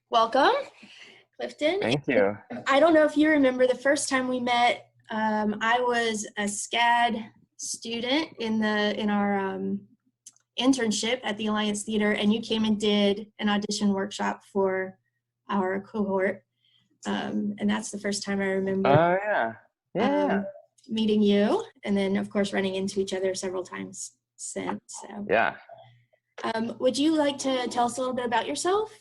Welcome, Clifton. Thank you. I don't know if you remember the first time we met. I was a SCAD student in our internship at the Alliance Theater, and you came and did an audition workshop for our cohort. And that's the first time I remember Oh, yeah. Yeah. meeting you, and then of course running into each other several times since. So, Yeah. would you like to tell us a little bit about yourself?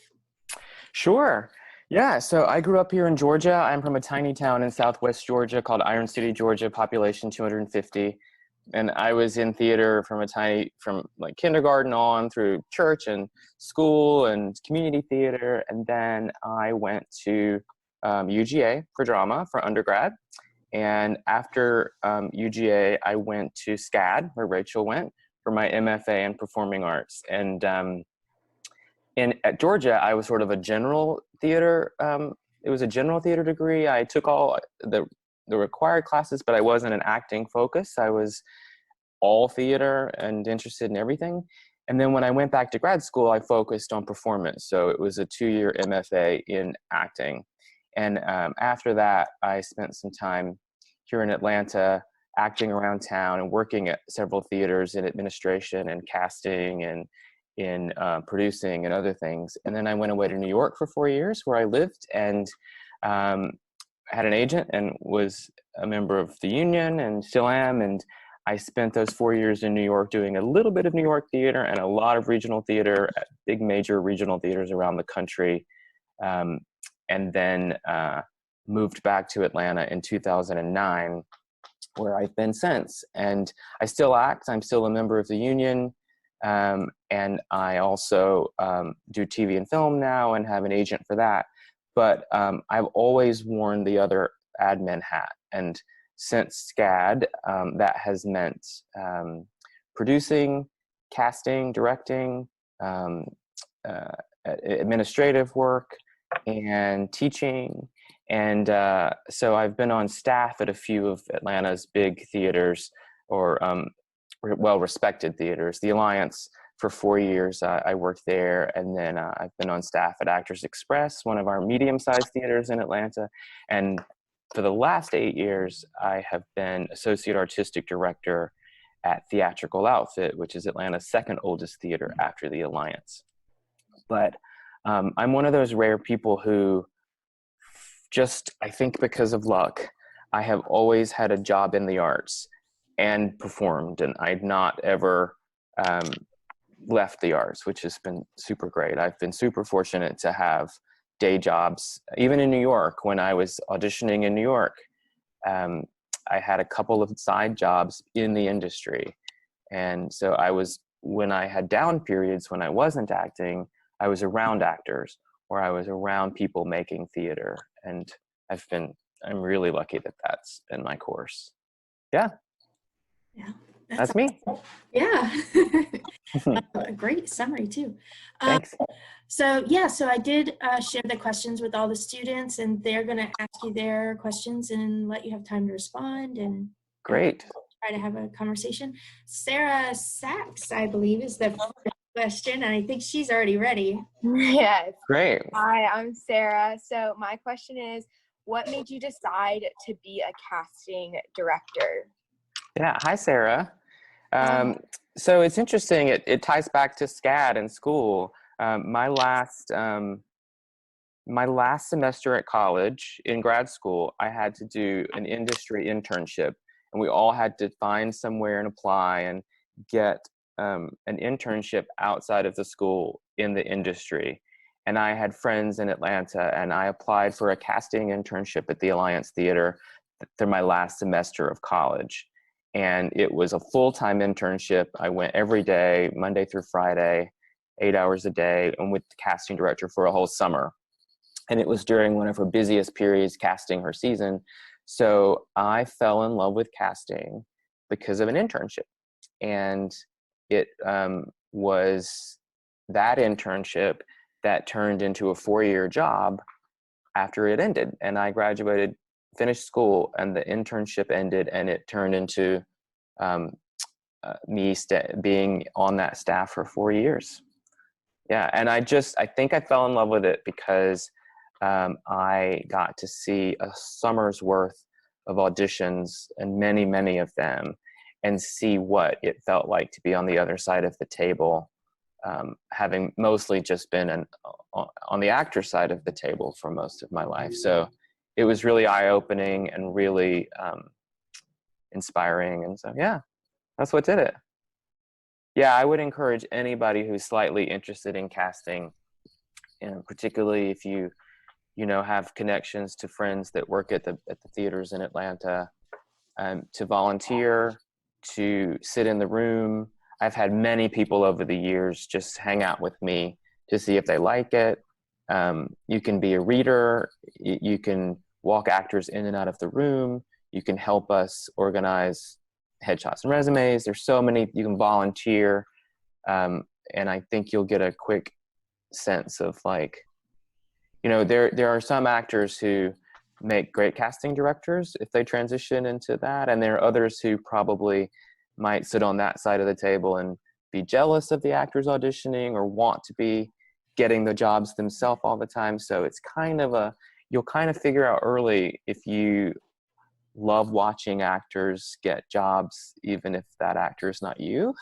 Sure. Yeah. So I grew up here in Georgia. I'm from a tiny town in Southwest Georgia called Iron City, Georgia, population 250. And I was in theater from like kindergarten on through church and school and community theater. And then I went to UGA for drama for undergrad. And after UGA, I went to SCAD, where Rachel went, for my MFA in performing arts. And at Georgia, I was sort of a general theater. It was a general theater degree. I took all the required classes, but I wasn't an acting focus. I was all theater and interested in everything. And then when I went back to grad school, I focused on performance. So it was a 2-year MFA in acting. And after that, I spent some time here in Atlanta acting around town and working at several theaters in administration and casting and in producing and other things. And then I went away to New York for 4 years, where I lived and had an agent and was a member of the union and still am. And I spent those 4 years in New York doing a little bit of New York theater and a lot of regional theater at big major regional theaters around the country. And then moved back to Atlanta in 2009, where I've been since. And I still act. I'm still a member of the union. And I also do TV and film now and have an agent for that. But I've always worn the other admin hat. And since SCAD, that has meant producing, casting, directing, administrative work, and teaching. And so I've been on staff at a few of Atlanta's big theaters, or well-respected theaters. The Alliance, for 4 years, I worked there. And then I've been on staff at Actors Express, one of our medium-sized theaters in Atlanta. And for the last 8 years, I have been Associate Artistic Director at Theatrical Outfit, which is Atlanta's second oldest theater after the Alliance. But I'm one of those rare people who just, I think because of luck, I have always had a job in the arts and performed, and I'd not ever left the arts, which has been super great. I've been super fortunate to have day jobs, even in New York. When I was auditioning in New York, I had a couple of side jobs in the industry. And so when I had down periods when I wasn't acting, I was around actors, or I was around people making theater. And I'm really lucky that that's been my course. Yeah. Yeah, That's me. yeah. A great summary too. Thanks. So I did share the questions with all the students, and they're going to ask you their questions and let you have time to respond and Great. try to have a conversation. Sarah Sachs, I believe, is the first question, and I think she's already ready. Yes. Great. Hi, I'm Sarah. So my question is, what made you decide to be a casting director? Yeah. Hi, Sarah. So it's interesting. It ties back to SCAD in school. My last semester at college in grad school, I had to do an industry internship, and we all had to find somewhere and apply and get an internship outside of the school in the industry. And I had friends in Atlanta, and I applied for a casting internship at the Alliance Theater through my last semester of college. And it was a full-time internship. I went every day, Monday through Friday, 8 hours a day, and with the casting director for a whole summer. And it was during one of her busiest periods casting her season. So I fell in love with casting because of an internship. And it was that internship that turned into a 4-year job after it ended. And I graduated, finished school, and the internship ended, and it turned into me being on that staff for 4 years. Yeah, and I think I fell in love with it because I got to see a summer's worth of auditions, and many, many of them, and see what it felt like to be on the other side of the table, having mostly just been on the actor side of the table for most of my life. So it was really eye-opening and really inspiring. And so, yeah, that's what did it. Yeah, I would encourage anybody who's slightly interested in casting, particularly if you have connections to friends that work at the theaters in Atlanta, to volunteer, to sit in the room. I've had many people over the years just hang out with me to see if they like it. You can be a reader. You can walk actors in and out of the room. You can help us organize headshots and resumes. There's so many. You can volunteer, and I think you'll get a quick sense of, like, there are some actors who make great casting directors if they transition into that, and there are others who probably might sit on that side of the table and be jealous of the actors auditioning or want to be getting the jobs themselves all the time. So it's you'll kind of figure out early if you love watching actors get jobs, even if that actor is not you.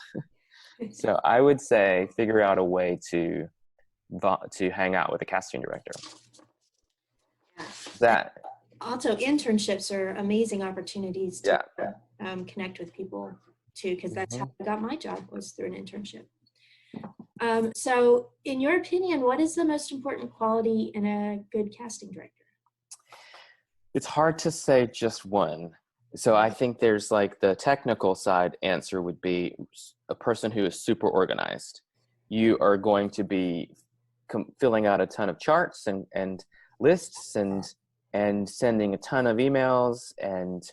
So I would say figure out a way to hang out with a casting director. That Also, internships are amazing opportunities to connect with people too, because that's how I got my job, was through an internship. So in your opinion, what is the most important quality in a good casting director? It's hard to say just one. So I think there's, like, the technical side answer would be a person who is super organized. You are going to be filling out a ton of charts and lists and sending a ton of emails and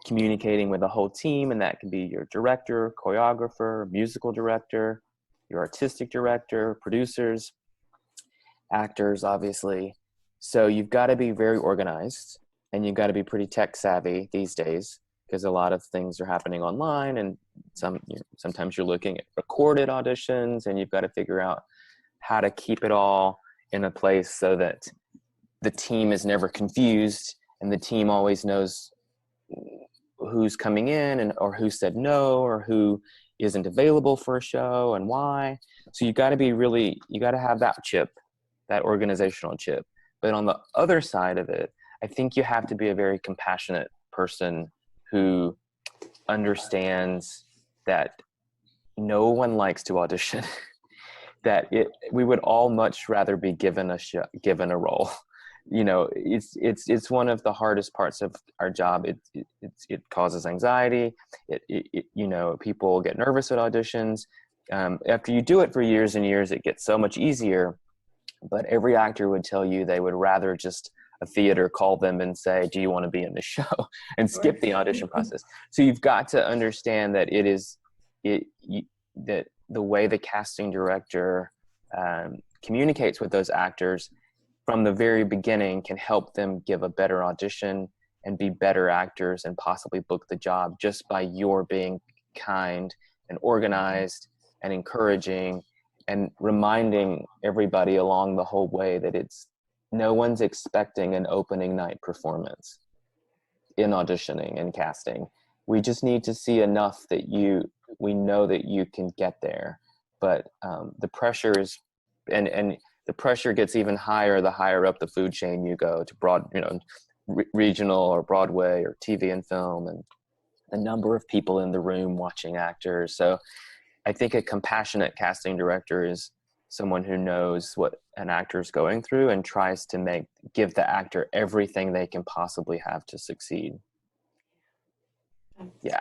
communicating with the whole team. And that can be your director, choreographer, musical director, your artistic director, producers, actors, obviously. So you've got to be very organized, and you've got to be pretty tech savvy these days, because a lot of things are happening online, and sometimes you're looking at recorded auditions, and you've got to figure out how to keep it all in a place so that the team is never confused, and the team always knows who's coming in or who said no or who isn't available for a show and why. So you got to have that chip, that organizational chip. But on the other side of it, I think you have to be a very compassionate person who understands that no one likes to audition. That we would all much rather be given a role. It's one of the hardest parts of our job. It causes anxiety. People get nervous at auditions. After you do it for years and years, it gets so much easier. But every actor would tell you they would rather just a theater call them and say, "Do you want to be in the show?" and skip the audition process. So you've got to understand that that the way the casting director communicates with those actors from the very beginning can help them give a better audition and be better actors and possibly book the job, just by your being kind and organized and encouraging and reminding everybody along the whole way that no one's expecting an opening night performance in auditioning and casting. We just need to see enough that we know that you can get there. But the pressure is, and the pressure gets even higher the higher up the food chain you go to regional or Broadway or TV and film, and the number of people in the room watching actors. So I think a compassionate casting director is someone who knows what an actor is going through and tries to give the actor everything they can possibly have to succeed. Yeah.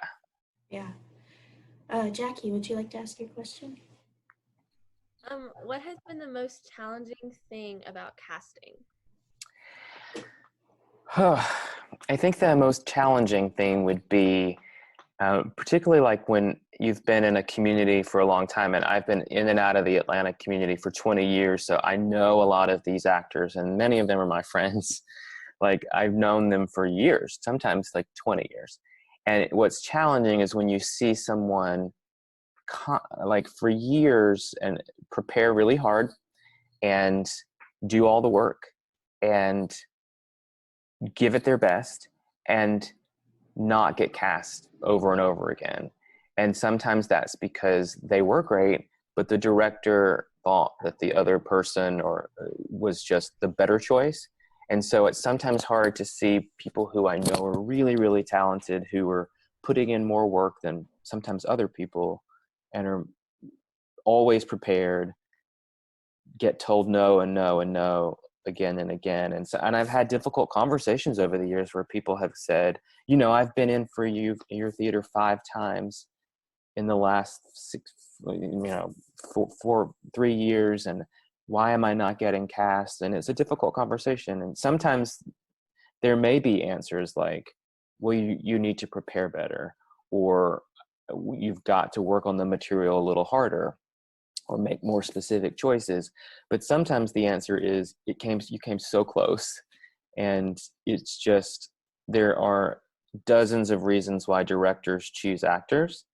Yeah. Jackie, would you like to ask your question? What has been the most challenging thing about casting? I think the most challenging thing would be, particularly like when you've been in a community for a long time, and I've been in and out of the Atlanta community for 20 years, so I know a lot of these actors, and many of them are my friends. Like, I've known them for years, sometimes like 20 years. And what's challenging is when you see someone like for years and prepare really hard and do all the work and give it their best and not get cast over and over again. And sometimes that's because they were great, but the director thought that the other person or was just the better choice. And so it's sometimes hard to see people who I know are really, really talented, who are putting in more work than sometimes other people and are always prepared, get told no and no and no again and again. And I've had difficult conversations over the years where people have said, I've been in for your theater 5 times in the last 3 years, and why am I not getting cast? And it's a difficult conversation. And sometimes there may be answers like, well, you need to prepare better, or you've got to work on the material a little harder, or make more specific choices. But sometimes the answer is you came so close, and it's just, there are dozens of reasons why directors choose actors.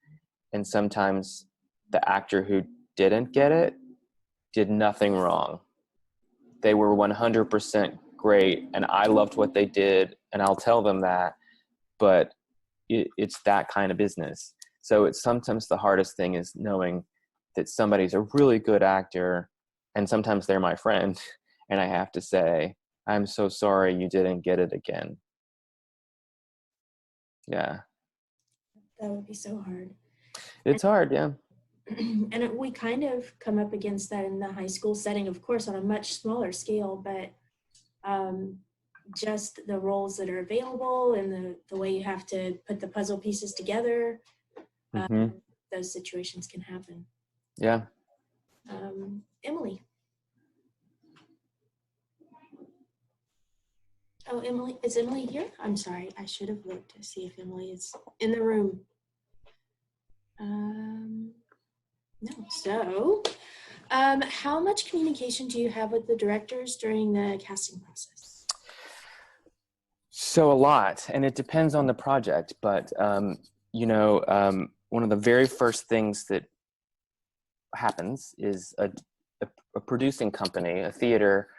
And sometimes the actor who didn't get it did nothing wrong. They were 100% great, and I loved what they did, and I'll tell them that, but it's that kind of business. So it's sometimes the hardest thing is knowing that somebody's a really good actor, and sometimes they're my friend, and I have to say, I'm so sorry you didn't get it again. Yeah. That would be so hard. It's hard, yeah. And we kind of come up against that in the high school setting, of course, on a much smaller scale, but just the roles that are available and the way you have to put the puzzle pieces together, those situations can happen. Yeah. Emily. Oh, Emily, is Emily here? I'm sorry, I should have looked to see if Emily is in the room. No. So, how much communication do you have with the directors during the casting process? So a lot, and it depends on the project, but one of the very first things that happens is a producing company, a theater,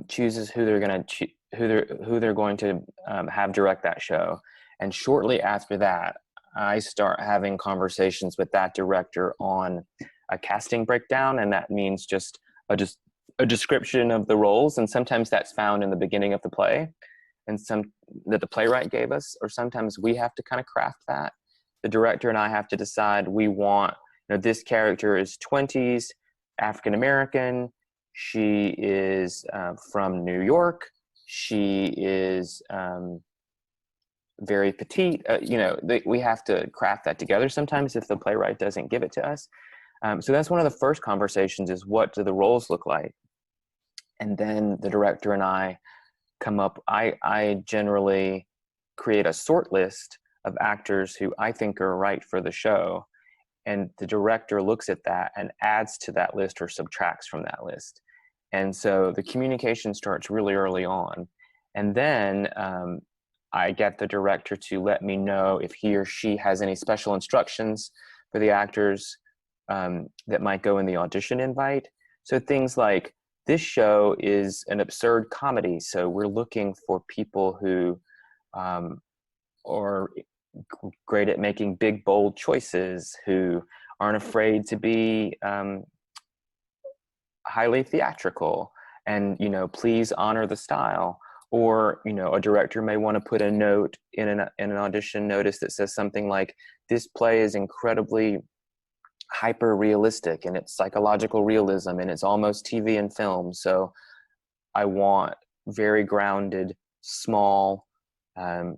chooses who they're going to have direct that show, and shortly after that, I start having conversations with that director on a casting breakdown, and that means just a description of the roles, and sometimes that's found in the beginning of the play, and some that the playwright gave us, or sometimes we have to kind of craft that. The director and I have to decide, we want, this character is 20s, African American, she is from New York, she is very petite, we have to craft that together sometimes if the playwright doesn't give it to us. So that's one of the first conversations, is what do the roles look like? And then the director and I come up, I generally create a sort list of actors who I think are right for the show. And the director looks at that and adds to that list or subtracts from that list. And so the communication starts really early on. And then I get the director to let me know if he or she has any special instructions for the actors that might go in the audition invite. So things like, this show is an absurd comedy, so we're looking for people who are great at making big, bold choices, who aren't afraid to be highly theatrical, and please honor the style. Or a director may want to put a note in an audition notice that says something like, this play is incredibly hyper realistic and it's psychological realism and it's almost TV and film, so I want very grounded, small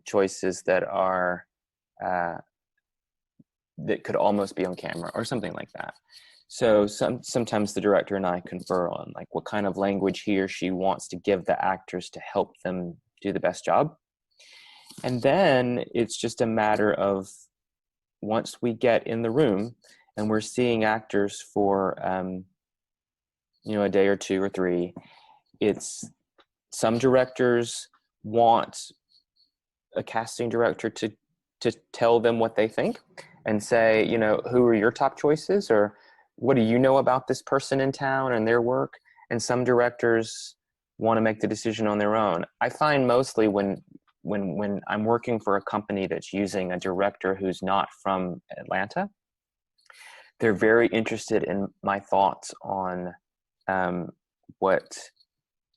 choices that are that could almost be on camera, or something like that. So sometimes the director and I confer on like what kind of language he or she wants to give the actors to help them do the best job. And then it's just a matter of, once we get in the room and we're seeing actors for a day or 2 or 3, it's, some directors want a casting director to tell them what they think and say, who are your top choices, or what do you know about this person in town and their work? And some directors want to make the decision on their own. I find mostly when I'm working for a company that's using a director who's not from Atlanta, they're very interested in my thoughts on what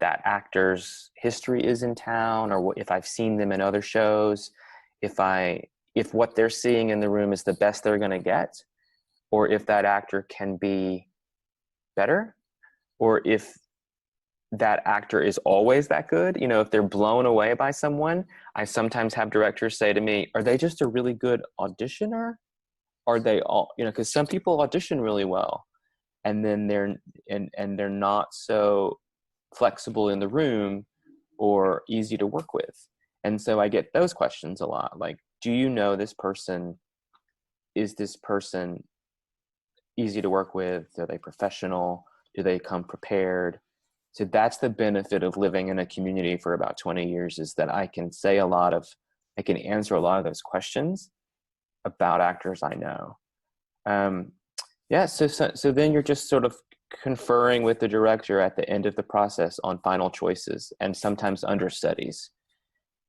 that actor's history is in town, or if I've seen them in other shows, if what they're seeing in the room is the best they're going to get, or if that actor can be better, or if that actor is always that good. You know, if they're blown away by someone, I sometimes have directors say to me, are they just a really good auditioner? Are they all, you know, because some people audition really well and then they're not so flexible in the room or easy to work with. And so I get those questions a lot, like, do you know this person? Is this person easy to work with? Are they professional? Do they come prepared? So that's the benefit of living in a community for about 20 years, is that I can answer a lot of those questions about actors I know. So then you're just sort of conferring with the director at the end of the process on final choices and sometimes understudies.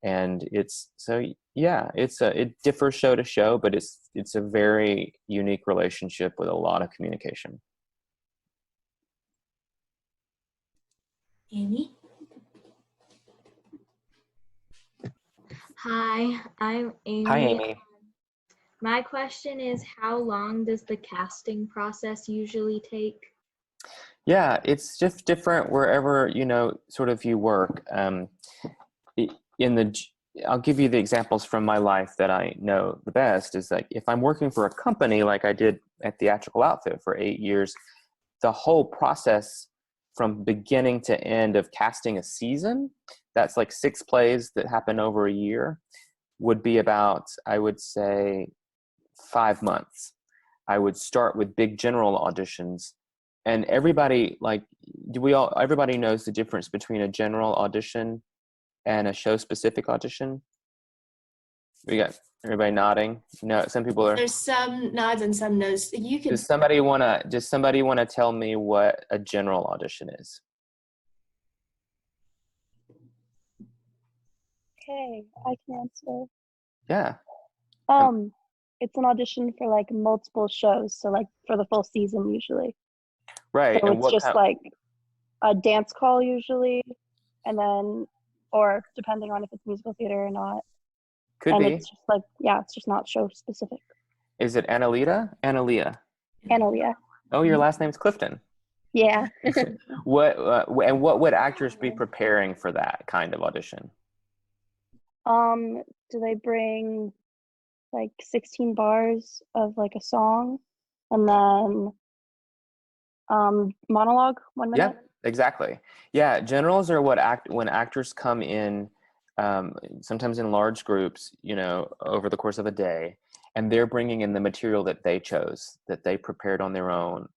And it differs show to show, but it's a very unique relationship with a lot of communication. Amy? Hi, I'm Amy. Hi, Amy. My question is, how long does the casting process usually take? Yeah, it's just different wherever, you know, sort of you work. I'll give you the examples from my life that I know the best. Is like, if I'm working for a company like I did at Theatrical Outfit for 8 years, the whole process from beginning to end of casting a season, that's like 6 plays that happen over a year, would be about, I would say, 5 months. I would start with big general auditions, and everybody knows the difference between a general audition and a show specific audition. We got everybody nodding. No, some people are. There's some nods and some no's. Does somebody wanna tell me what a general audition is? Okay, I can answer. Yeah. It's an audition for like multiple shows, so like for the full season usually. Right. So And it's what just kind? like a dance call usually, and then, or depending on if it's musical theater or not. Could And be. it's just like, yeah, it's just not show specific. Is it Annalita? Analia. Analia. Oh, your last name's Clifton. Yeah. What would actors be preparing for that kind of audition? Do they bring like 16 bars of like a song, and then monologue 1 minute? Yeah, exactly. Yeah, generals are when actors come in, sometimes in large groups, you know, over the course of a day, and they're bringing in the material that they chose, that they prepared on their own,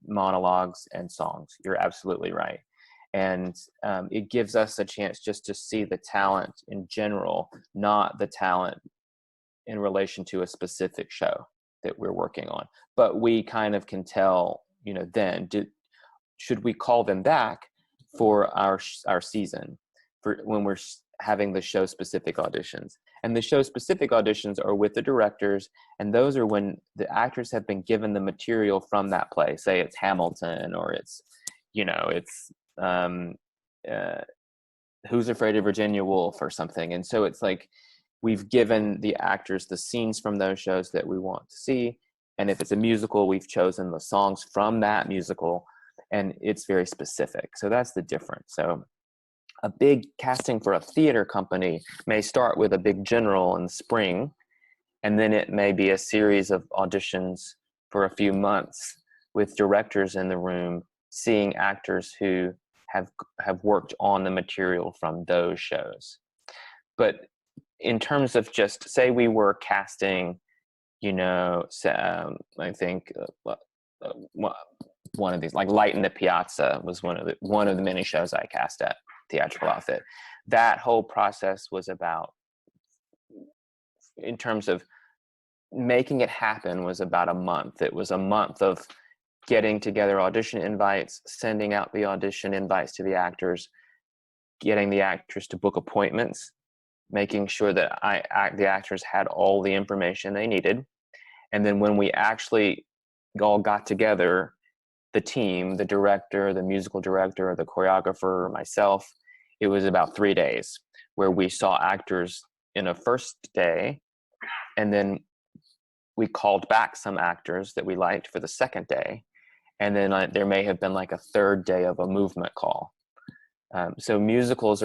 monologues and songs. You're absolutely right. And it gives us a chance just to see the talent in general, not the talent in relation to a specific show that we're working on. But we kind of can tell, you know, then should we call them back for our season, for when we're having the show specific auditions. And the show specific auditions are with the directors, and those are when the actors have been given the material from that play. Say it's Hamilton, or it's, you know, it's Who's Afraid of Virginia Woolf or something. And so it's like we've given the actors the scenes from those shows that we want to see. And if it's a musical, we've chosen the songs from that musical, and it's very specific. So that's the difference. So a big casting for a theater company may start with a big general in the spring, and then it may be a series of auditions for a few months with directors in the room, seeing actors who have worked on the material from those shows. But in terms of just, say we were casting, you know, I think one of these, like Light in the Piazza was one of the many shows I cast at Theatrical Outfit. That whole process was about, in terms of making it happen, was about a month. It was a month of getting together audition invites, sending out the audition invites to the actors, getting the actors to book appointments, making sure that the actors had all the information they needed. And then when we actually all got together, the team, the director, the musical director, the choreographer, myself, it was about 3 days where we saw actors in a first day, and then we called back some actors that we liked for the second day. And then there may have been like a third day of a movement call. So musicals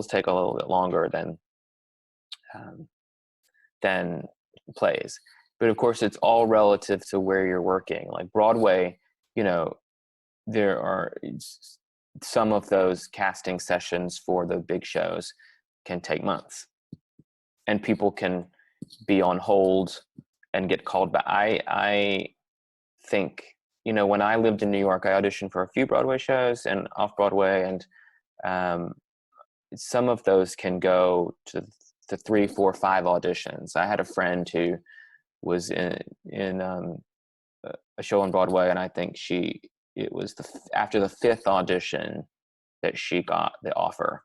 take a little bit longer than plays. But of course, it's all relative to where you're working. Like Broadway, you know, there are some of those casting sessions for the big shows can take months, and people can be on hold and get called back. I think, you know, when I lived in New York, I auditioned for a few Broadway shows and off Broadway, and some of those can go to 3, 4, 5 auditions. I had a friend who was in a show on Broadway, and I think it was after the 5th audition that she got the offer.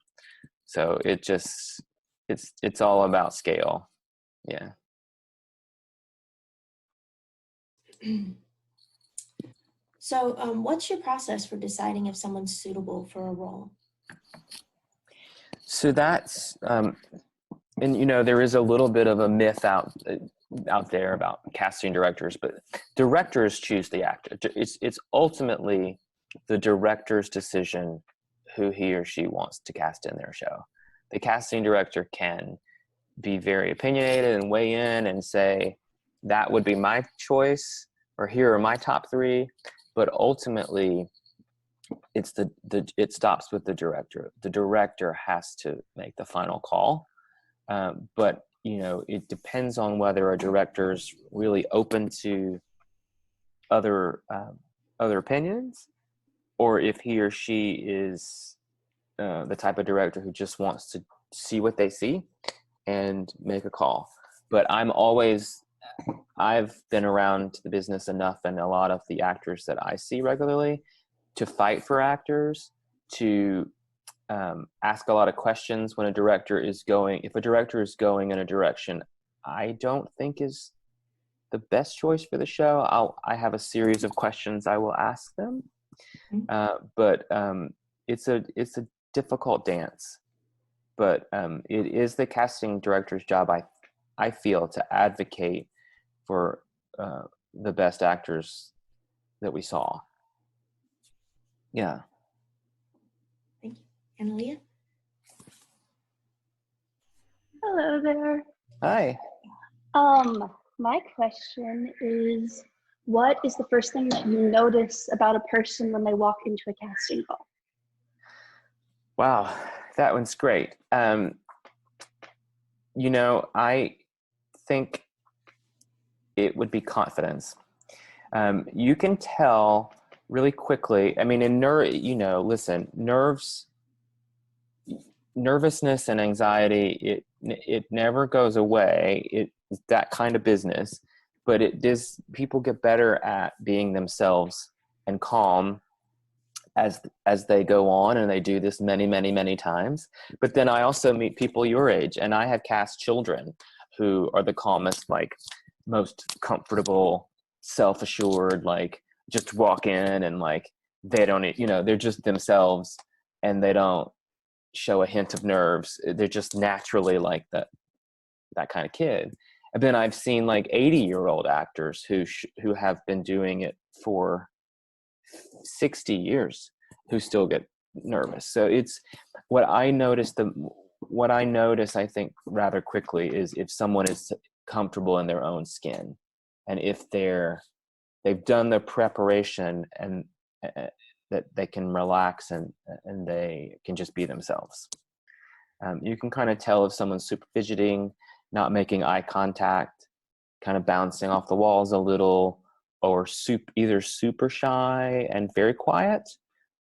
So it's all about scale. Yeah. So what's your process for deciding if someone's suitable for a role? So that's, and you know, there is a little bit of a myth out there about casting directors, but directors choose the actor. It's ultimately the director's decision who he or she wants to cast in their show. The casting director can be very opinionated and weigh in and say, that would be my choice, or here are my top 3, but ultimately it stops with the director. The director has to make the final call. But you know, it depends on whether a director's really open to other opinions, or if he or she is the type of director who just wants to see what they see and make a call. But I've been around the business enough, and a lot of the actors that I see regularly, to fight for actors, to ask a lot of questions when if a director is going in a direction I don't think is the best choice for the show. I have a series of questions I will ask them. But it's a difficult dance. But it is the casting director's job, I feel, to advocate for the best actors that we saw. Yeah. Thank you. Analia? Hello there. Hi. My question is, what is the first thing that you notice about a person when they walk into a casting call? Wow, that one's great. You know, I think it would be confidence. You can tell really quickly. I mean, nervousness and anxiety, it never goes away. It's that kind of business, but people get better at being themselves and calm as they go on, and they do this many, many, many times. But then I also meet people your age, and I have cast children who are the calmest, like most comfortable, self-assured, like just walk in and like they don't, they're just themselves, and they don't show a hint of nerves. They're just naturally like that kind of kid. And then I've seen like 80-year-old actors who have been doing it for 60 years who still get nervous. So it's what I notice, I think, rather quickly is if someone is comfortable in their own skin, and if they've done the preparation, and that they can relax and they can just be themselves. You can kind of tell if someone's super fidgeting, not making eye contact, kind of bouncing off the walls a little, or either super shy and very quiet,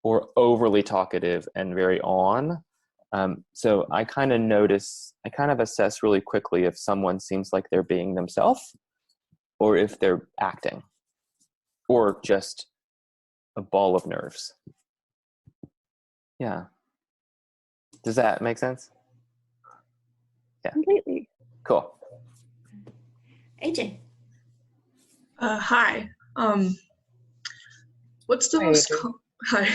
or overly talkative and very on. So I kind of assess really quickly if someone seems like they're being themselves, or if they're acting, or just a ball of nerves. Yeah. Does that make sense? Yeah. Completely. Cool. AJ. Hi. What's the Hi, most AJ. hi?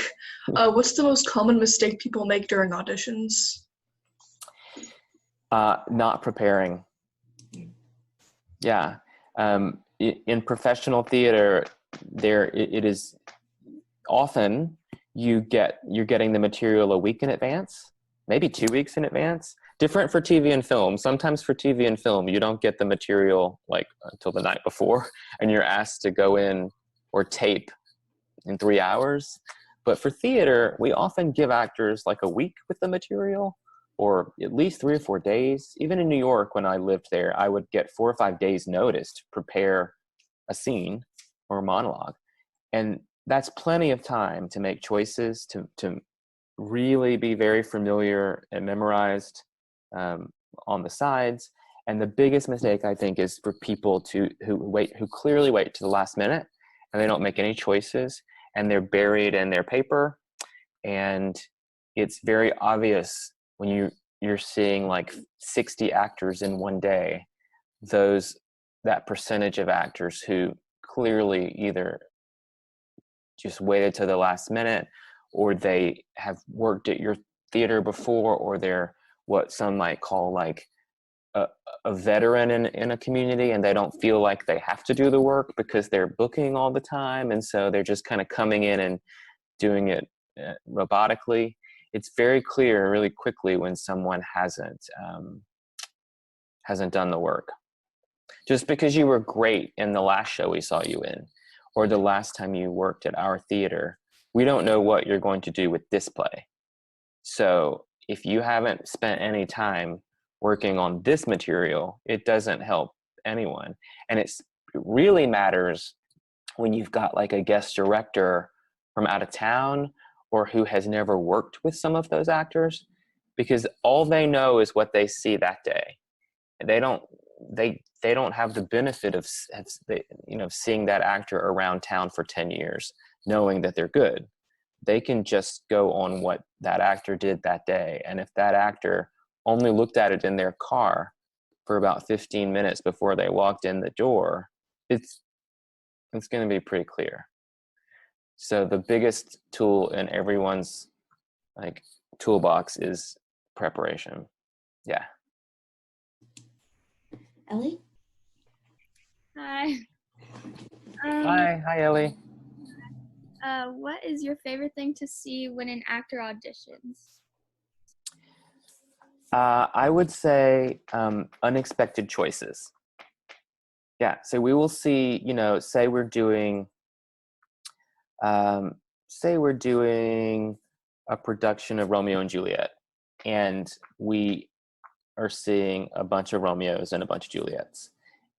What's the most common mistake people make during auditions? Not preparing. Yeah. In professional theater, it is often you're getting the material a week in advance, maybe 2 weeks in advance. Different for TV and film. Sometimes for TV and film, you don't get the material like until the night before, and you're asked to go in or tape in 3 hours. But for theater, we often give actors like a week with the material, or at least 3 or 4 days. Even in New York, when I lived there, I would get 4 or 5 days notice to prepare a scene or a monologue. And that's plenty of time to make choices, to really be very familiar and memorized on the sides. And the biggest mistake, I think, is for people who clearly wait to the last minute and they don't make any choices and they're buried in their paper. And it's very obvious when you're seeing like 60 actors in one day, that percentage of actors who clearly either just waited to the last minute, or they have worked at your theater before, or they're what some might call like a veteran in a community, and they don't feel like they have to do the work because they're booking all the time, and so they're just kind of coming in and doing it robotically. It's very clear really quickly when someone hasn't done the work. Just because you were great in the last show we saw you in, or the last time you worked at our theater, we don't know what you're going to do with this play. So if you haven't spent any time working on this material, it doesn't help anyone. And it really matters when you've got like a guest director from out of town or who has never worked with some of those actors, because all they know is what they see that day. They don't have the benefit of seeing that actor around town for 10 years, knowing that they're good. They can just go on what that actor did that day. And if that actor only looked at it in their car for about 15 minutes before they walked in the door, it's going to be pretty clear. So the biggest tool in everyone's like toolbox is preparation. Yeah. Ellie? Hi. Hi, Ellie. What is your favorite thing to see when an actor auditions? I would say unexpected choices. Yeah, so we will see, say we're doing a production of Romeo and Juliet, and we are seeing a bunch of Romeos and a bunch of Juliets,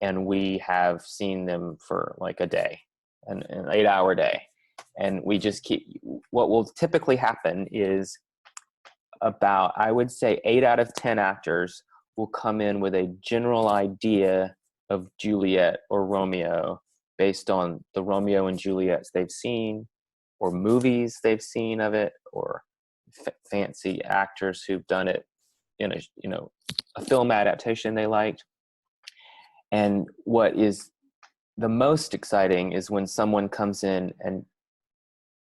and we have seen them for like a day, an 8-hour day, and we just what will typically happen is about, I would say 8 out of 10 actors will come in with a general idea of Juliet or Romeo based on the Romeo and Juliets they've seen, or movies they've seen of it, or fancy actors who've done it in a film adaptation they liked. And what is the most exciting is when someone comes in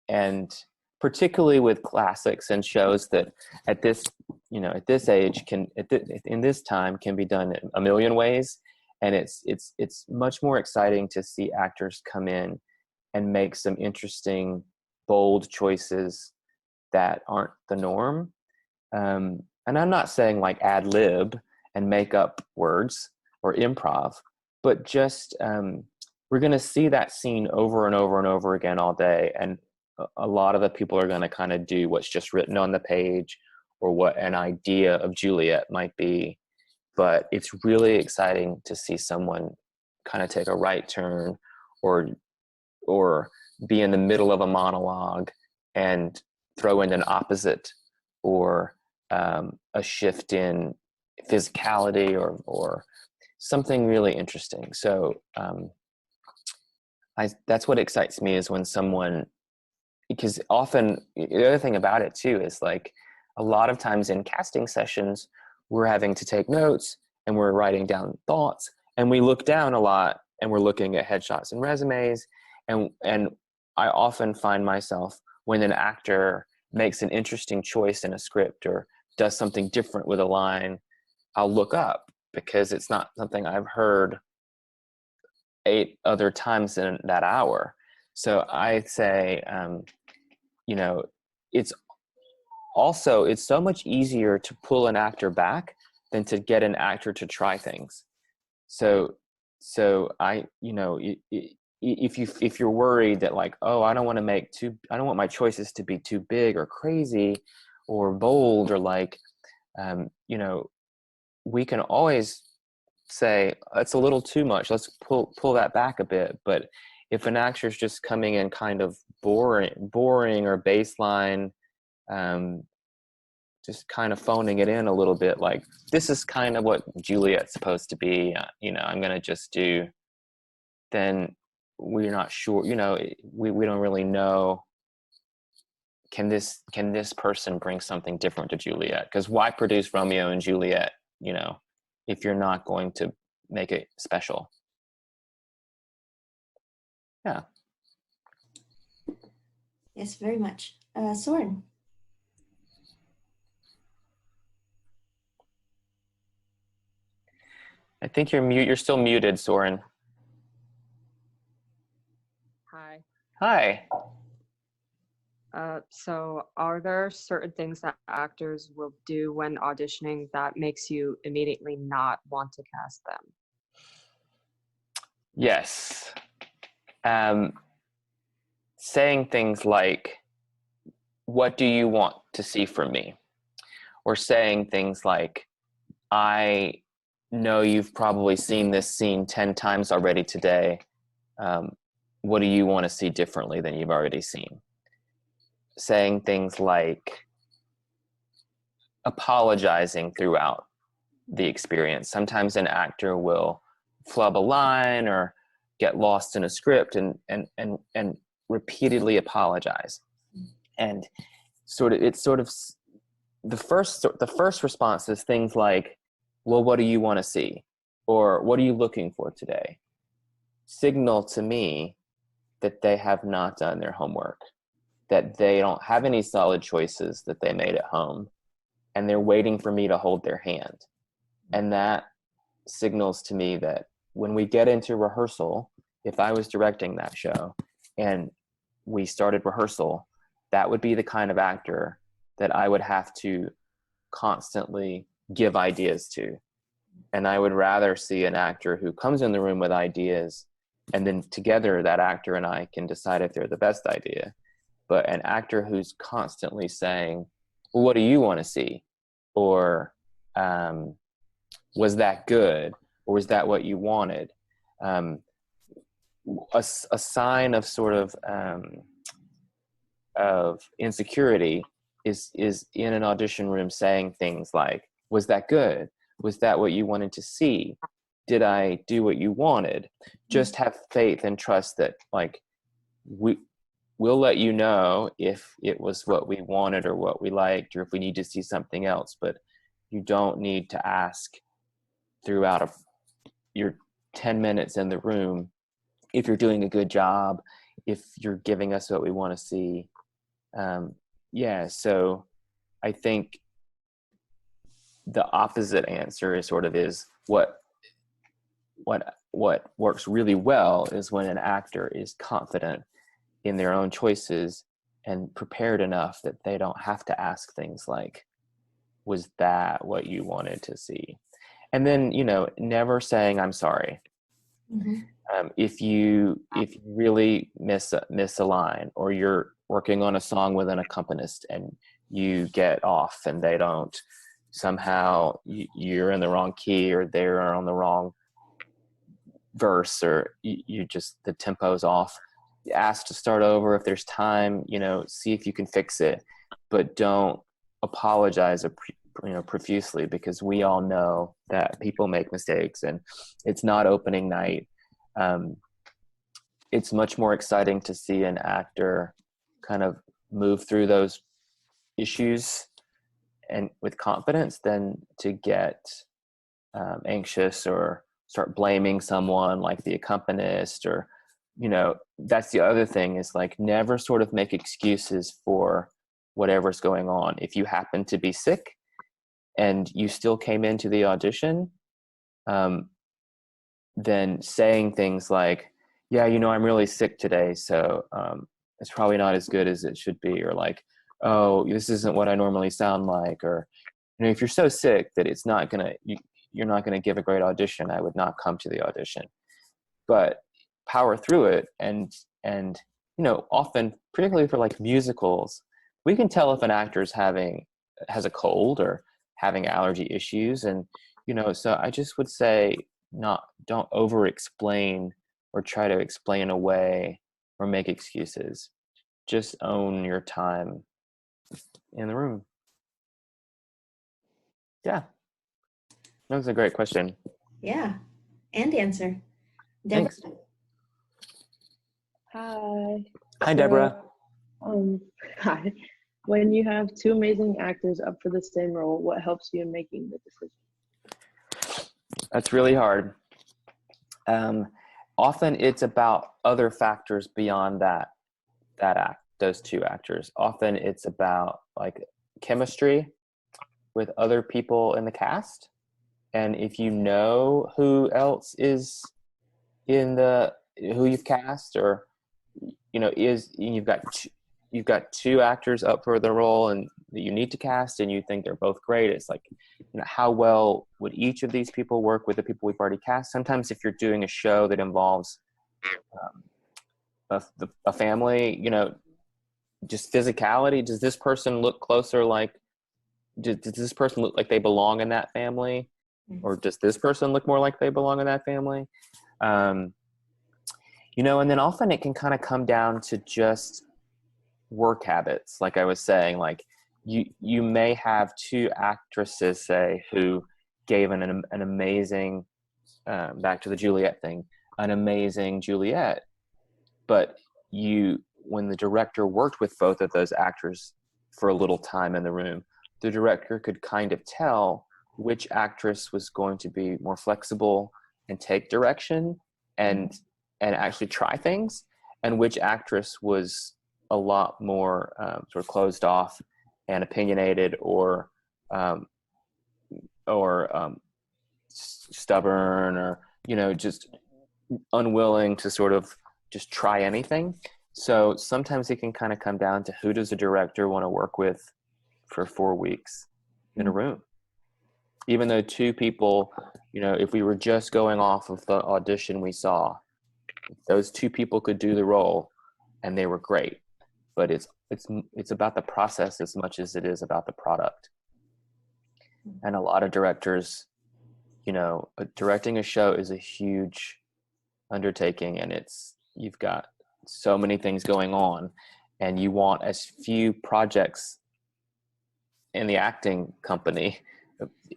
and particularly with classics and shows that at this age in this time can be done in a million ways. And it's much more exciting to see actors come in and make some interesting, bold choices that aren't the norm. And I'm not saying like ad lib and make up words or improv, but just we're going to see that scene over and over and over again all day. And a lot of the people are going to kind of do what's just written on the page or what an idea of Juliet might be. But it's really exciting to see someone kind of take a right turn or be in the middle of a monologue and throw in an opposite or a shift in physicality or something really interesting. So that's what excites me, is when someone because often the other thing about it too is like a lot of times in casting sessions, we're having to take notes and we're writing down thoughts, and we look down a lot and we're looking at headshots and resumes. And I often find myself, when an actor makes an interesting choice in a script or does something different with a line, I'll look up because it's not something I've heard 8 other times in that hour. So I say, you know, it's so much easier to pull an actor back than to get an actor to try things. So I, if you're worried that like, oh, I don't want my choices to be too big or crazy or bold, or like, we can always say it's a little too much. Let's pull that back a bit. But if an actor's just coming in kind of boring or baseline, just kind of phoning it in a little bit, like this is kind of what Juliet's supposed to be, I'm gonna just do, then we're not sure, we don't really know, can this person bring something different to Juliet? Because why produce Romeo and Juliet, if you're not going to make it special? Yeah. Yes, very much. Soren. I think you're still muted, Soren. Hi. Hi. So are there certain things that actors will do when auditioning that makes you immediately not want to cast them? Yes. Saying things like, what do you want to see from me? Or saying things like, I know you've probably seen this scene 10 times already today. What do you want to see differently than you've already seen? Saying things like apologizing throughout the experience. Sometimes an actor will flub a line or get lost in a script and repeatedly apologize. And the first response is things like, well, what do you want to see? Or what are you looking for today? Signal to me that they have not done their homework, that they don't have any solid choices that they made at home, and they're waiting for me to hold their hand. And that signals to me that when we get into rehearsal, if I was directing that show and we started rehearsal, that would be the kind of actor that I would have to constantly give ideas to. And I would rather see an actor who comes in the room with ideas, and then together that actor and I can decide if they're the best idea. But an actor who's constantly saying, well, what do you want to see? Or was that good? Or was that what you wanted? A sign of sort of insecurity is in an audition room saying things like, was that good? Was that what you wanted to see? Did I do what you wanted? Just have faith and trust that like we'll let you know if it was what we wanted or what we liked, or if we need to see something else. But you don't need to ask throughout your 10 minutes in the room if you're doing a good job, if you're giving us what we want to see. So I think the opposite answer is what works really well is when an actor is confident in their own choices and prepared enough that they don't have to ask things like, was that what you wanted to see? And then, never saying I'm sorry. Mm-hmm. If you really miss a line, or you're working on a song with an accompanist and you get off and they don't, somehow you're in the wrong key, or they're on the wrong verse, or you just, the tempo's off, ask to start over if there's time, see if you can fix it, but don't apologize profusely, because we all know that people make mistakes and it's not opening night. It's much more exciting to see an actor kind of move through those issues and with confidence than to get anxious or start blaming someone like the accompanist, or that's the other thing, is like never sort of make excuses for whatever's going on. If you happen to be sick and you still came into the audition, then saying things like, yeah, I'm really sick today, so it's probably not as good as it should be, or like, oh, this isn't what I normally sound like, or if you're so sick that it's not gonna, you're not gonna give a great audition, I would not come to the audition. But power through it, and often, particularly for like musicals, we can tell if an actor's has a cold or having allergy issues, and so I just would say, don't over explain or try to explain away or make excuses. Just own your time in the room. Yeah, that was a great question. Yeah, and answer. Deborah? Thanks. Hi. Hi, Deborah. Hi. When you have two amazing actors up for the same role, what helps you in making the decision? That's really hard. Often it's about other factors beyond those two actors. Often it's about like chemistry with other people in the cast, and if you know who else is who you've cast, or you've got two actors up for the role and that you need to cast, and you think they're both great. It's like, how well would each of these people work with the people we've already cast? Sometimes if you're doing a show that involves a family, just physicality, does this person look closer like, does this person look like they belong in that family? Or does this person look more like they belong in that family? And then often it can kind of come down to just work habits. Like I was saying, like you may have two actresses, say, who gave an amazing, back to the Juliet thing, an amazing Juliet, but when the director worked with both of those actors for a little time in the room, the director could kind of tell which actress was going to be more flexible and take direction and actually try things, and which actress was a lot more sort of closed off and opinionated, or stubborn, or just unwilling to sort of just try anything. So sometimes it can kind of come down to, who does the director want to work with for 4 weeks in a room? Even though two people, if we were just going off of the audition we saw, those two people could do the role and they were great. But it's about the process as much as it is about the product. And a lot of directors, directing a show is a huge undertaking, and you've got so many things going on, and you want as few projects in the acting company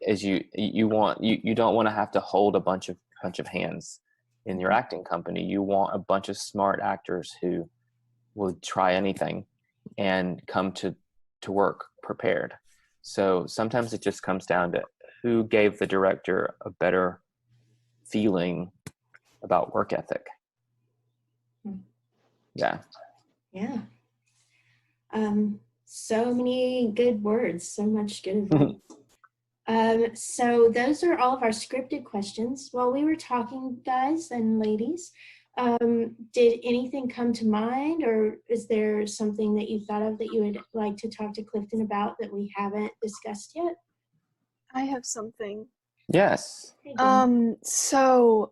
as you want. You don't want to have to hold a bunch of hands in your acting company. You want a bunch of smart actors who will try anything and come to work prepared. So sometimes it just comes down to who gave the director a better feeling about work ethic. Yeah. Yeah. So many good words, so much good advice. So those are all of our scripted questions. While we were talking, guys and ladies, did anything come to mind, or is there something that you thought of that you would like to talk to Clifton about that we haven't discussed yet? I have something. Yes. So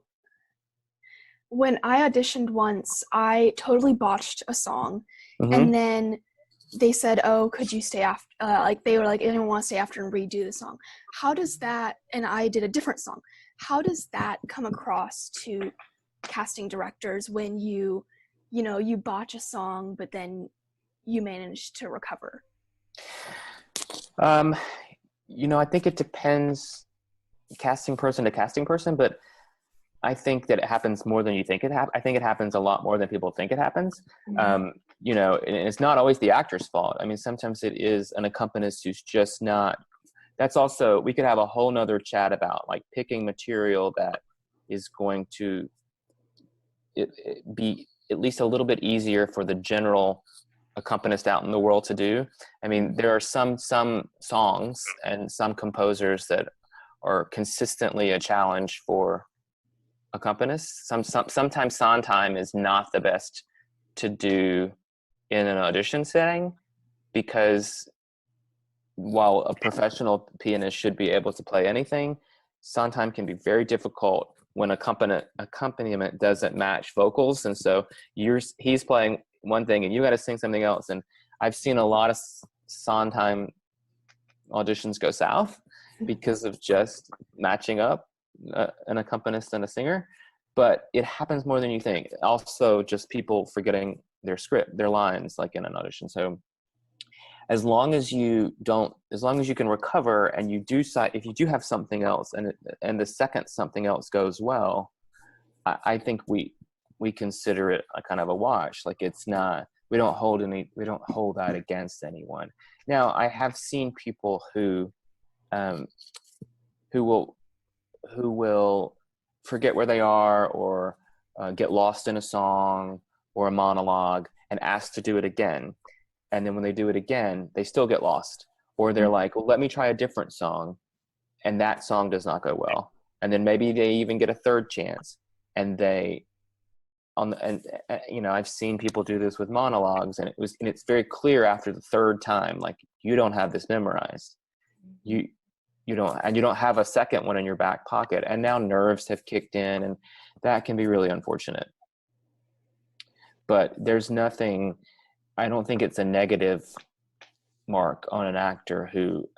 when I auditioned once, I totally botched a song, and then they said, "Oh, could you stay after?" They were like, "I didn't want to stay after and redo the song." How does that? And I did a different song. How does that come across to casting directors when you botch a song, but then you manage to recover? I think it depends casting person to casting person, but I think that it happens more than you think it happens. I think it happens a lot more than people think it happens. and it's not always the actor's fault. I mean, sometimes it is an accompanist who's just not. That's also, we could have a whole nother chat about like picking material that is going to be at least a little bit easier for the general accompanist out in the world to do. I mean, there are some songs and some composers that are consistently a challenge for accompanists. Sometimes Sondheim is not the best to do in an audition setting, because while a professional pianist should be able to play anything, Sondheim can be very difficult when accompaniment doesn't match vocals. And so he's playing one thing and you got to sing something else. And I've seen a lot of Sondheim auditions go south because of just matching up an accompanist and a singer. But it happens more than you think. Also, just people forgetting their script, their lines, like in an audition. So as long as you can recover and if you do have something else and the second something else goes well, I think we consider it a kind of a wash. Like it's not, we don't hold that against anyone. Now, I have seen people who will forget where they are, or get lost in a song or a monologue and ask to do it again. And then when they do it again, they still get lost. Or they're like, well, let me try a different song. And that song does not go well. And then maybe they even get a third chance. And I've seen people do this with monologues, and it's very clear after the third time, like, you don't have this memorized. You don't have a second one in your back pocket. And now nerves have kicked in, and that can be really unfortunate. But there's nothing, I don't think it's a negative mark on an actor who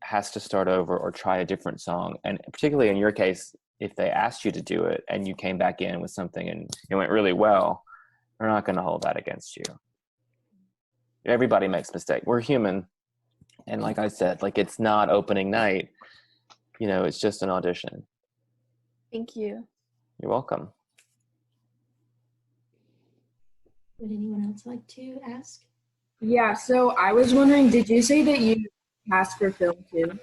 has to start over or try a different song. And particularly in your case, if they asked you to do it and you came back in with something and it went really well, they're not going to hold that against you. Everybody makes mistakes. We're human. And like I said, like, it's not opening night, it's just an audition. Thank you. You're welcome. Would anyone else like to ask? Yeah, so I was wondering, did you say that you cast for film too?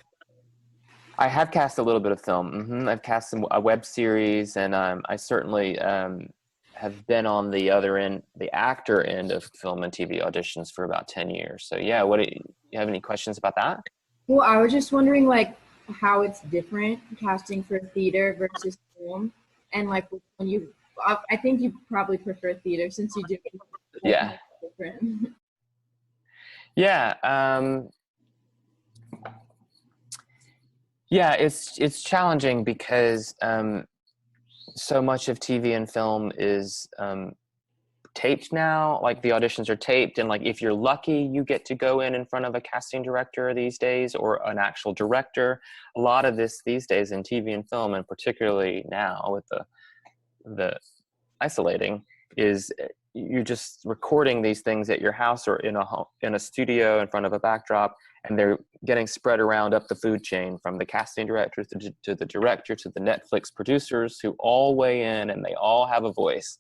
I have cast a little bit of film. I've cast a web series, and I certainly have been on the other end, the actor end of film and TV auditions for about 10 years. So yeah, you have any questions about that? Well, I was just wondering, like, how it's different casting for theater versus film, and like when I think you probably prefer theater since you do. Yeah. Different. Yeah. Yeah, it's challenging because so much of TV and film is taped now. Like, the auditions are taped, and like, if you're lucky, you get to go in front of a casting director these days, or an actual director. A lot of this these days in TV and film, and particularly now with the isolating, is you're just recording these things at your house or in a studio in front of a backdrop, and they're getting spread around up the food chain, from the casting director to the director to the Netflix producers, who all weigh in and they all have a voice.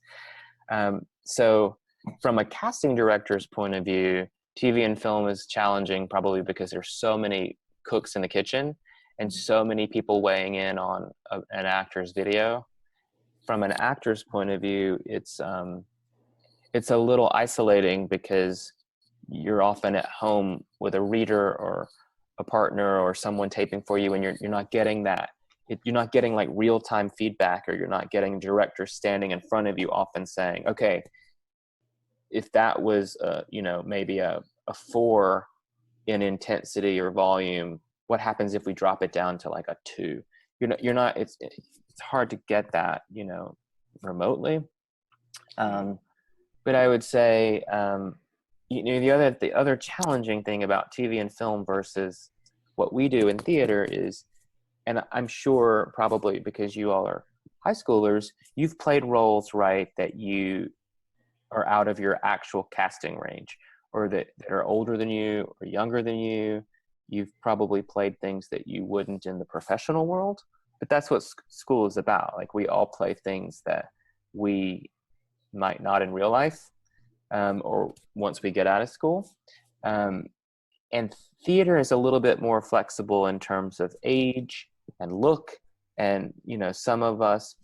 So from a casting director's point of view, TV and film is challenging, probably because there's so many cooks in the kitchen and so many people weighing in on an actor's video. From an actor's point of view, it's a little isolating, because you're often at home with a reader or a partner or someone taping for you, and you're not getting that. You're not getting like real-time feedback, or you're not getting directors standing in front of you often saying, okay, if that was maybe a 4 in intensity or volume, what happens if we drop it down to like a 2? You're not it's hard to get that remotely. But I would say the other challenging thing about TV and film versus what we do in theater is, and I'm sure probably because you all are high schoolers, you've played roles, right, that you are out of your actual casting range, or that are older than you or younger than you. You've probably played things that you wouldn't in the professional world, but that's what school is about. Like, we all play things that we might not in real life. or once we get out of school. And theater is a little bit more flexible in terms of age and look. And, you know, some of us,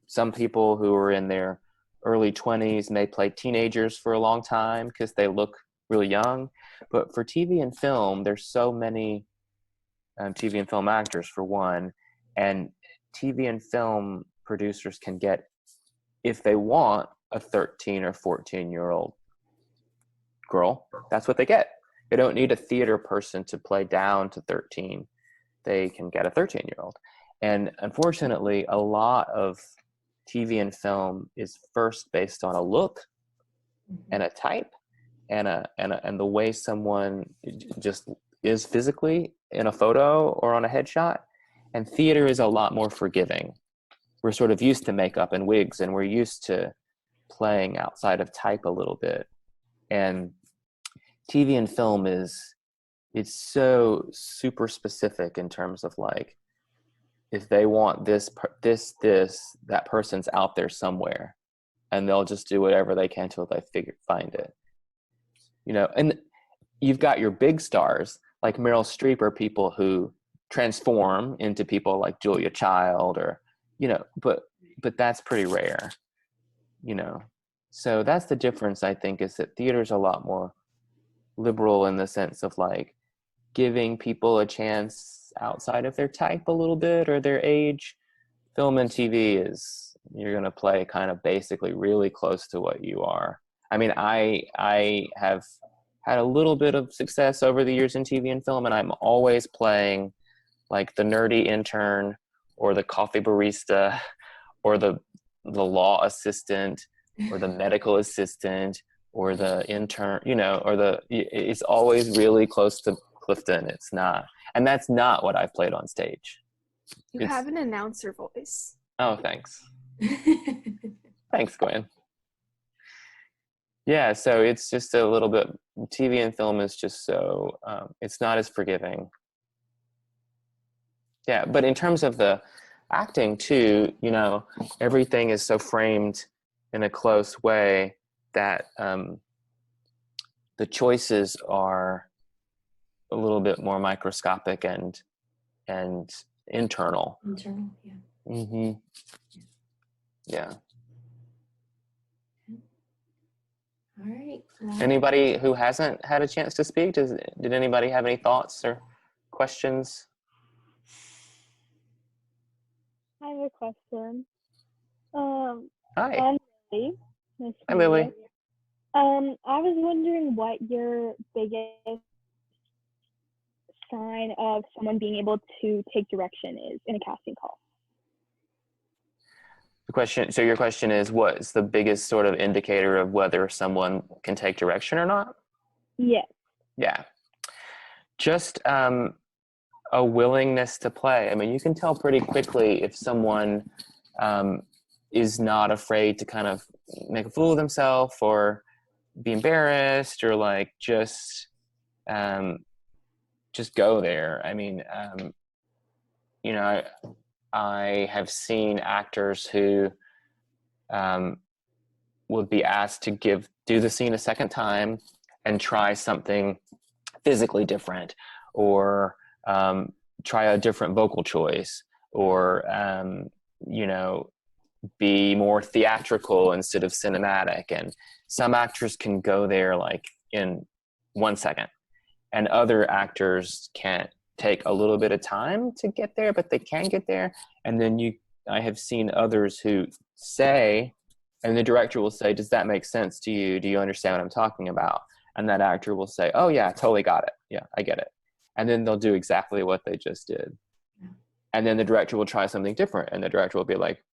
some people who are in their early 20s may play teenagers for a long time because they look really young. But for TV and film, there's so many TV and film actors, for one, and TV and film producers can get, if they want, a 13 or 14-year-old girl. That's what they get. They don't need a theater person to play down to 13. They can get a 13-year-old. And unfortunately, a lot of TV and film is first based on a look and a type and the way someone just is physically in a photo or on a headshot. And theater is a lot more forgiving. We're sort of used to makeup and wigs, and we're used to playing outside of type a little bit. And TV and film it's so super specific in terms of like, if they want this, that person's out there somewhere, and they'll just do whatever they can till they find it. You know, and you've got your big stars like Meryl Streep, or people who transform into people like Julia Child, or, you know, but that's pretty rare, you know. So that's the difference, I think, is that theater's a lot more liberal in the sense of like giving people a chance outside of their type a little bit or their age. Film and TV is, you're going to play kind of basically really close to what you are. I mean, I have had a little bit of success over the years in TV and film, and I'm always playing like the nerdy intern or the coffee barista or the law assistant or the medical assistant or the intern, you know, or it's always really close to Clifton. It's not, and that's not what I've played on stage. You have an announcer voice. Oh, thanks. Thanks, Gwen. Yeah, so it's just a little bit, TV and film is just so, it's not as forgiving. Yeah, but in terms of the acting too, you know, everything is so framed in a close way that the choices are a little bit more microscopic and internal. Internal, yeah. Mm-hmm. Yeah. All right. Well, Anybody who hasn't had a chance to speak, did anybody have any thoughts or questions? I have a question. Hi. I'm Lily. Nice to Hi, meet Lily. you. I was wondering what your biggest sign of someone being able to take direction is in a casting call. So your question is, what's the biggest sort of indicator of whether someone can take direction or not? Yes. Yeah. Just a willingness to play. I mean, you can tell pretty quickly if someone is not afraid to kind of make a fool of themselves or be embarrassed or like just go there. I mean, you know, I have seen actors who would be asked to do the scene a second time and try something physically different, or try a different vocal choice, or you know, be more theatrical instead of cinematic. And some actors can go there like in 1 second, and other actors can't take a little bit of time to get there, but they can get there. And then I have seen others who say, and the director will say, does that make sense to you? Do you understand what I'm talking about? And that actor will say, oh yeah, totally got it. Yeah, I get it. And then they'll do exactly what they just did. And then the director will try something different. And the director will be like,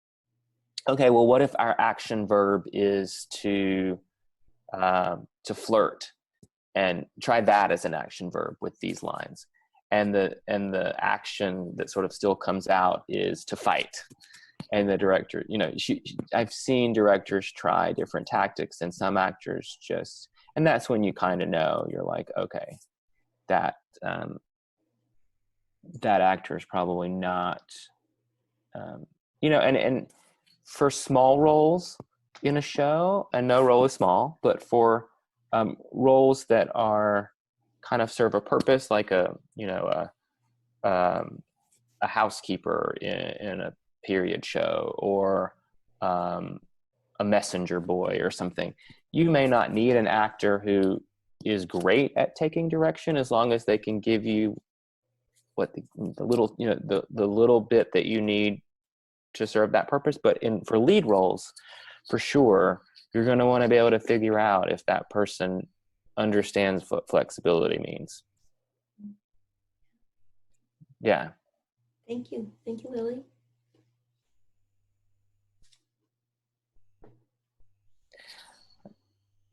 okay, well, what if our action verb is to flirt? And try that as an action verb with these lines. And the action that sort of still comes out is to fight. And the director, you know, I've seen directors try different tactics, and some actors just, and that's when you kind of know, you're like, okay, that actor is probably not, you know, and for small roles, in a show, and no role is small, but for roles that are kind of serve a purpose, like a housekeeper in a period show, or a messenger boy or something, you may not need an actor who is great at taking direction, as long as they can give you what the little, the little bit that you need to serve that purpose. But for lead roles, for sure, you're going to want to be able to figure out if that person understands what flexibility means. Yeah. Thank you, Lily.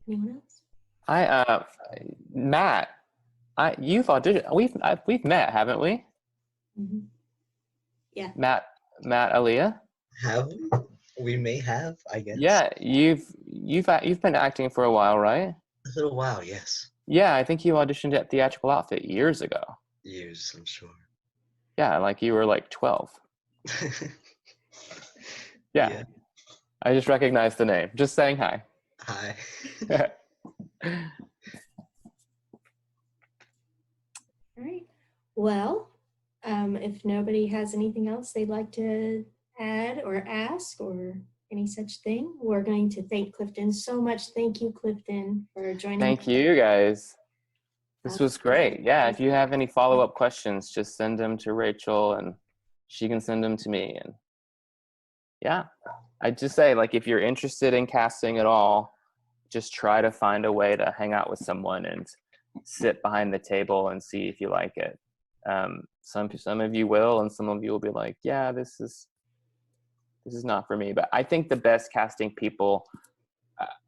Anyone else? Matt, you've auditioned. We've met, haven't we? Mm-hmm. Yeah. Matt Aaliyah. Have we? We may have, I guess. Yeah, you've been acting for a while, right? A little while, yes. Yeah, I think you auditioned at Theatrical Outfit years ago. Years, I'm sure. Yeah, like you were like 12. Yeah. I just recognized the name. Just saying hi. Hi. All right. Well, if nobody has anything else they'd like to add or ask or any such thing, we're going to thank Clifton so much. Thank you, Clifton, for joining. Thank you, guys. This was great. Yeah, if you have any follow-up questions, just send them to Rachel and she can send them to me. And yeah, I'd just say, like, if you're interested in casting at all, just try to find a way to hang out with someone and sit behind the table and see if you like it. Some of you will, and some of you will be like, yeah, this is not for me. But I think the best casting people,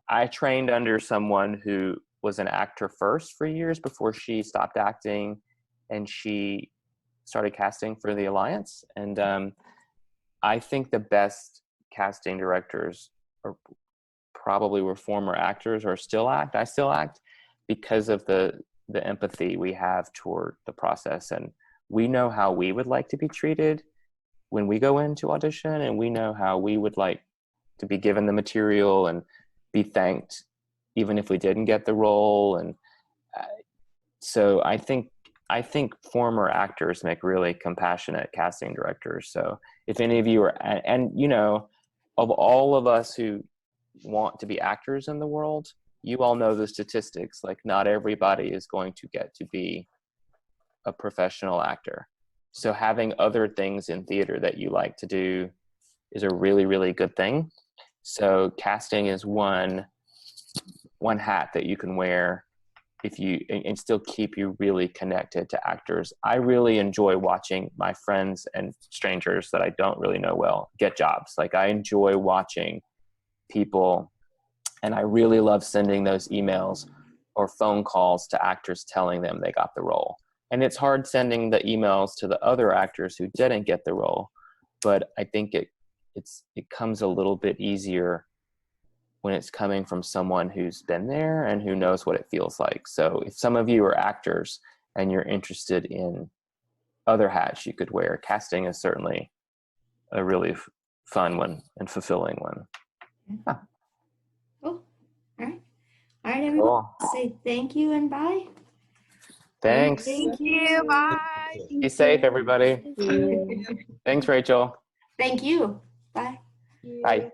I trained under someone who was an actor first for years before she stopped acting, and she started casting for the Alliance. And I think the best casting directors are probably were former actors or still act. I still act because of the empathy we have toward the process, and we know how we would like to be treated when we go into audition, and we know how we would like to be given the material and be thanked even if we didn't get the role. And so I think former actors make really compassionate casting directors. So if any of you are, and of all of us who want to be actors in the world, you all know the statistics. Like, not everybody is going to get to be a professional actor. So having other things in theater that you like to do is a really, really good thing. So casting is one hat that you can wear if you, and still keep you really connected to actors. I really enjoy watching my friends and strangers that I don't really know well get jobs. Like, I enjoy watching people, and I really love sending those emails or phone calls to actors telling them they got the role. And it's hard sending the emails to the other actors who didn't get the role, but I think it comes a little bit easier when it's coming from someone who's been there and who knows what it feels like. So if some of you are actors and you're interested in other hats you could wear, casting is certainly a really fun one and fulfilling one. Yeah. Cool. All right, everyone. Cool. Say thank you and bye. Thanks. Thank you. Bye. Be safe, everybody. Thanks, Rachel. Thank you. Bye. Bye.